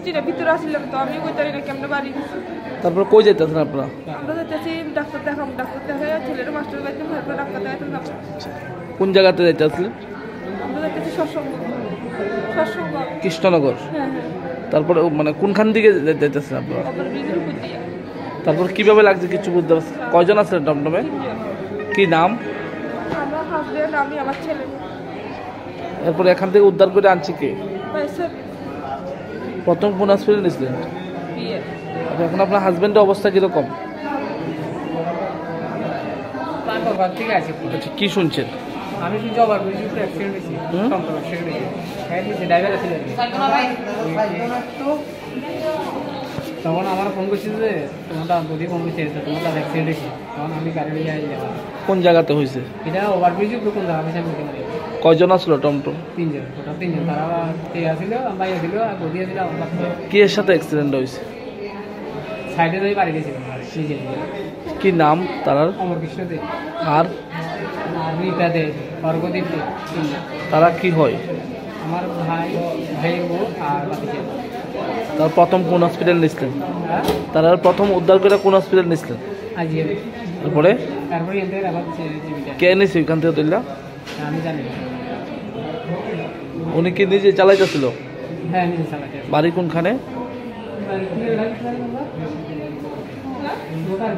বুঝছি না, ভিতরে আসলাম তো আমি কই জানি না কেমনে বাড়ি গেছি। তারপর কই যাইতেছেন আপনারা? আমরা যাইতেছি ডাক্তার দেখাম, ডাক্তার দেখাই ছেলের মাস্টার বাড়িতে ভাইপো ডাক্তার দেখাতে যাব। কোন জায়গাতে যাইতেছিলেন? আমরা যাইতেছি সৎসঙ্গ কৃষ্ণনগর। হ্যাঁ। তারপরে মানে কোনখান দিকে যাইতেছেন আপনারা? ওপর ব্রিজের উপর দিয়ে। তারপর কিভাবে লাগছে কিছু বুঝতে পারছেন? কয়জন আছিলেন টমটমে? কি নাম? আমার হাজবেন্ড, আমি, আমার ছেলে। এরপর এখান থেকে উদ্ধার করে আনছি কে? পয়সা প্রথম কোন হসপিটালে নিয়েছিলেন? বিয়ে। আচ্ছা, এখন আপনার হাজবেন্ডের অবস্থা কিরকম? আচ্ছা, কি শুনছেন? আমি শুনছি ওভার ব্রিজ উপরে অ্যাক্সিডেন্ট হয়েছে, টমটম অ্যাক্সিডেন্ট হয়েছে। হ্যাঁ দিয়েছে, ড্রাইভার ছিল। তখন আমার ফোন করছি যে তোমারটা বডি ফোন করছে, তোমারটা অ্যাক্সিডেন্ট হয়েছে। তখন আমি গাড়ি নিয়ে যাই। কোন জায়গাতে হয়েছে? এটা ওভার ব্রিজ উপরে কোন জায়গা আমি বলতে পারি। কয়জন আসলো টমটম? তিনজন, ওটা তিনজন। তারা ঠিক আসছিল, আমরা আসছিল আর বডি আসছিল। কি এর সাথে অ্যাক্সিডেন্ট হয়েছে? সাইডে ধরে বাড়ি গেছিলাম নিজে। কি নাম তার? অমর কৃষ্ণ দে আর রিতা দে, অর্ঘদীপ দে, তিনজন। তারা কি হয়? আমার ভাই বউ আর বাতিজা। তার প্রথম কোন হসপিটাল নিয়েছিলেন? হ্যাঁ তারা প্রথম উদ্ধার করে কোন হসপিটাল নিয়েছিলেন? আজিয়ে। তারপরে তারপরে এদের আবার জীবিকা। কে নিয়েছে ওইখান থেকে তুললা? আমি জানি না। উনি কি নিজে চালাইতেছিল? হ্যাঁ নিজে চালাতে। বাড়ি কোনখানে? দোকান